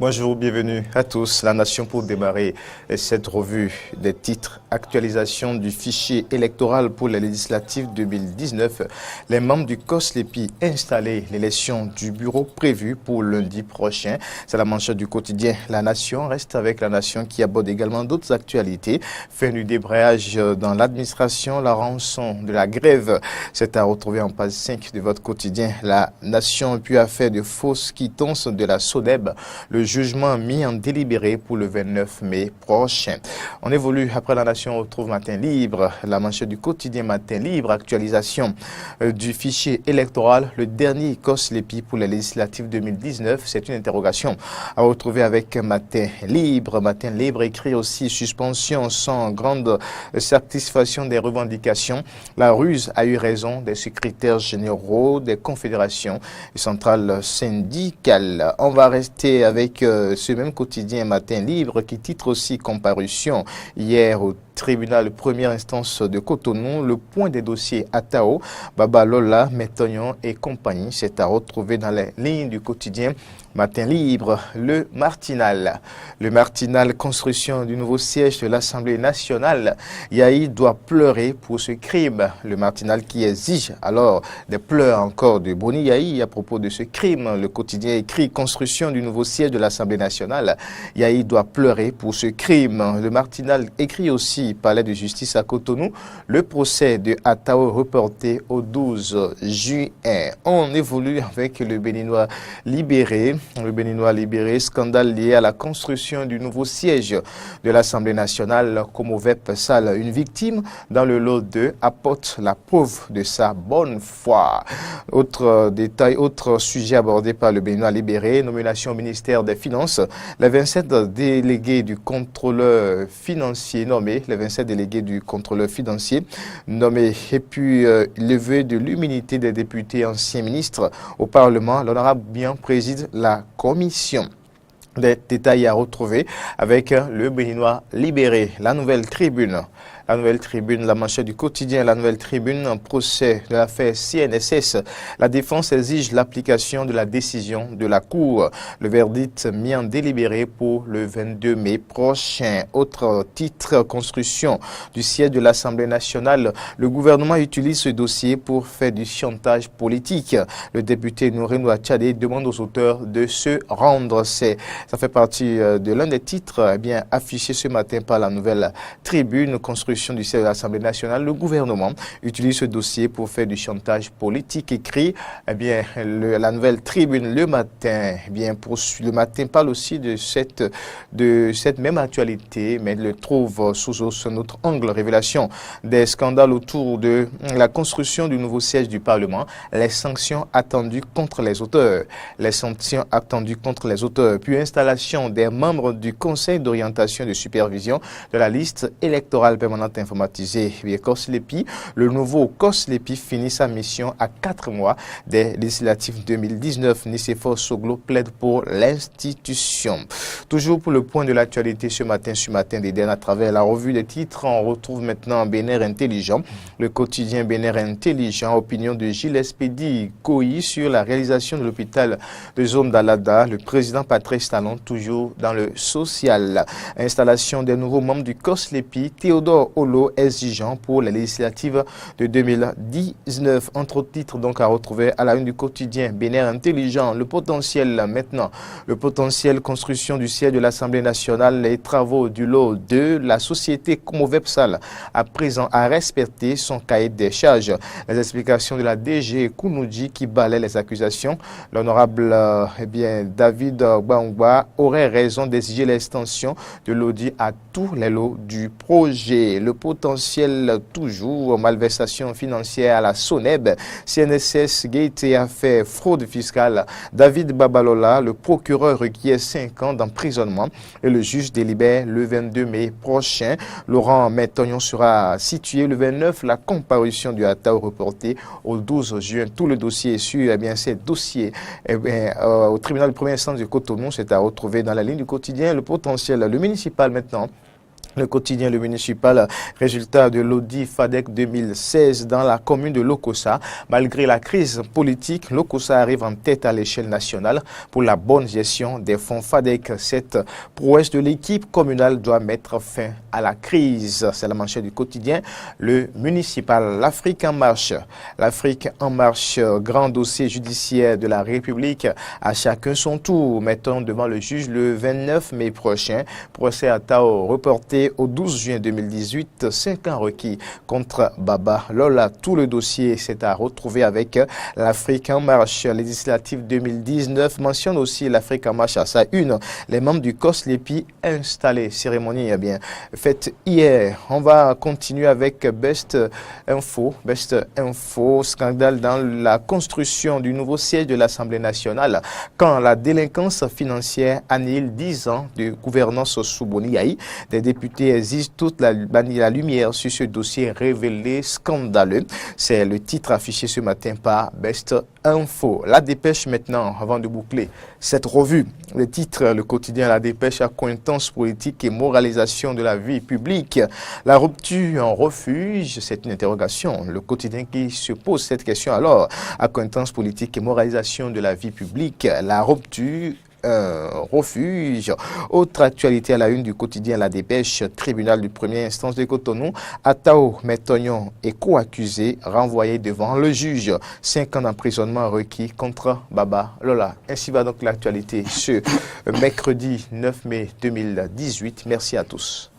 Bonjour, bienvenue à tous. La Nation pour démarrer cette revue des titres. Actualisation du fichier électoral pour les législatives 2019. Les membres du COSLEPI installés. L'élection du bureau prévue pour lundi prochain. C'est la manchette du quotidien. La Nation reste avec la Nation qui aborde également d'autres actualités. Fin du débrayage dans l'administration, la rançon de la grève. C'est à retrouver en page 5 de votre quotidien. La Nation puis affaire de fausses quittances de la SODEB. Le jugement mis en délibéré pour le 29 mai prochain. On évolue après la Nation, on retrouve Matin Libre, la manchette du quotidien Matin Libre, actualisation du fichier électoral, le dernier COSLEPI pour les législatives 2019. C'est une interrogation à retrouver avec Matin Libre. Matin Libre écrit aussi suspension sans grande satisfaction des revendications. La ruse a eu raison des secrétaires généraux des confédérations et centrales syndicales. On va rester avec ce même quotidien Matin Libre qui titre aussi comparution hier au tribunal première instance de Cotonou, le point des dossiers Atao, Babalola, Métognon et compagnie. C'est à retrouver dans les lignes du quotidien Matin Libre. Le Martinal, construction du nouveau siège de l'Assemblée nationale. Yahi doit pleurer pour ce crime. Le Martinal qui exige alors des pleurs encore de Boni Yahi à propos de ce crime. Le quotidien écrit construction du nouveau siège de l'Assemblée nationale. Yahi doit pleurer pour ce crime. Le Martinal écrit aussi palais de justice à Cotonou. Le procès de Atao reporté au 12 juin. On évolue avec le Béninois libéré. Le Béninois libéré, scandale lié à la construction du nouveau siège de l'Assemblée nationale. Komovep Sal, une victime dans le lot 2, apporte la preuve de sa bonne foi. Autre détail, autre sujet abordé par le Béninois libéré, nomination au ministère des Finances. Les 27 délégués du contrôleur financier nommés, et puis levé de l'immunité des députés anciens ministres au Parlement. L'honorable Bien préside la commission. Des détails à retrouver avec le Béninois libéré. La Nouvelle Tribune, la manchette du quotidien, la Nouvelle Tribune, un procès de l'affaire CNSS. La défense exige l'application de la décision de la Cour. Le verdict mis en délibéré pour le 22 mai prochain. Autre titre, construction du siège de l'Assemblée nationale. Le gouvernement utilise ce dossier pour faire du chantage politique. Le député Noureno Tchadé demande aux auteurs de se rendre. Ça fait partie de l'un des titres affichés ce matin par la Nouvelle Tribune, construction du siège de l'Assemblée nationale. Le gouvernement utilise ce dossier pour faire du chantage politique. Écrit la Nouvelle Tribune le matin. Le matin parle aussi de cette même actualité, mais le trouve sous un autre angle. Révélation des scandales autour de la construction du nouveau siège du Parlement. Les sanctions attendues contre les auteurs. Puis installation des membres du Conseil d'orientation et de supervision de la liste électorale permanente informatisée. COSLEPI, le nouveau COSLEPI finit sa mission à 4 mois des législatives 2019. Nicéphore Soglo plaide pour l'institution. Toujours pour le point de l'actualité ce matin d'Éden à travers la revue des titres, on retrouve maintenant Bénin Intelligent. Le quotidien Bénin Intelligent, opinion de Gilles Espédi Koyi sur la réalisation de l'hôpital de zone d'Alada. Le président Patrice Talon, toujours dans le social. Installation des nouveaux membres du COSLEPI. Théodore Olo exigeant pour les législatives de 2019. Entre autres titres donc à retrouver à la une du quotidien Bénin Intelligent. Le potentiel maintenant. Le potentiel construction du siège de l'Assemblée nationale. Les travaux du lot 2. La société Komovepsal à présent a respecté son cahier des charges. Les explications de la DG Kounoudji qui balaie les accusations. L'honorable David Bangba aurait raison d'exiger l'extension de l'audit à tous les lots du projet. Le potentiel toujours, malversation financière à la SONEB, CNSS, Gaïté a fait fraude fiscale. David Babalola, le procureur requiert 5 ans d'emprisonnement et le juge délibère le 22 mai prochain. Laurent Métognon sera situé le 29, la comparution du Atao reportée au 12 juin. Tout le dossier est sur ces dossiers au tribunal de première instance de Cotonou. C'est à retrouver dans la ligne du quotidien. Le potentiel, le municipal maintenant. Le quotidien Le Municipal, résultat de l'audit FADEC 2016 dans la commune de Lokossa. Malgré la crise politique, Lokossa arrive en tête à l'échelle nationale pour la bonne gestion des fonds FADEC. Cette prouesse de l'équipe communale doit mettre fin à la crise. C'est la manchette du quotidien Le Municipal. L'Afrique en marche. L'Afrique en marche, grand dossier judiciaire de la République. À chacun son tour. Mettons devant le juge le 29 mai prochain. Procès à Tao reporté au 12 juin 2018, 5 ans requis contre Baba Lola. Tout le dossier s'est à retrouver avec l'Afrique en marche. Législative 2019 mentionne aussi l'Afrique en marche à sa une. Les membres du COSLEPI installés. Cérémonie faite hier. On va continuer avec Best Info. Best Info, scandale dans la construction du nouveau siège de l'Assemblée nationale. Quand la délinquance financière annihile 10 ans de gouvernance sous Boniaï, des députés exige toute la lumière sur ce dossier révélé scandaleux. C'est le titre affiché ce matin par Best Info. La dépêche maintenant, avant de boucler cette revue. Le titre, le quotidien La Dépêche, accointance politique et moralisation de la vie publique. La rupture en refuge, c'est une interrogation. Le quotidien qui se pose cette question alors. Accointance politique et moralisation de la vie publique. La rupture refuge. Autre actualité à la une du quotidien La Dépêche, tribunal de première instance de Cotonou, Atao Metognon est co-accusé, renvoyé devant le juge. 5 ans d'emprisonnement requis contre Baba Lola. Ainsi va donc l'actualité ce mercredi 9 mai 2018. Merci à tous.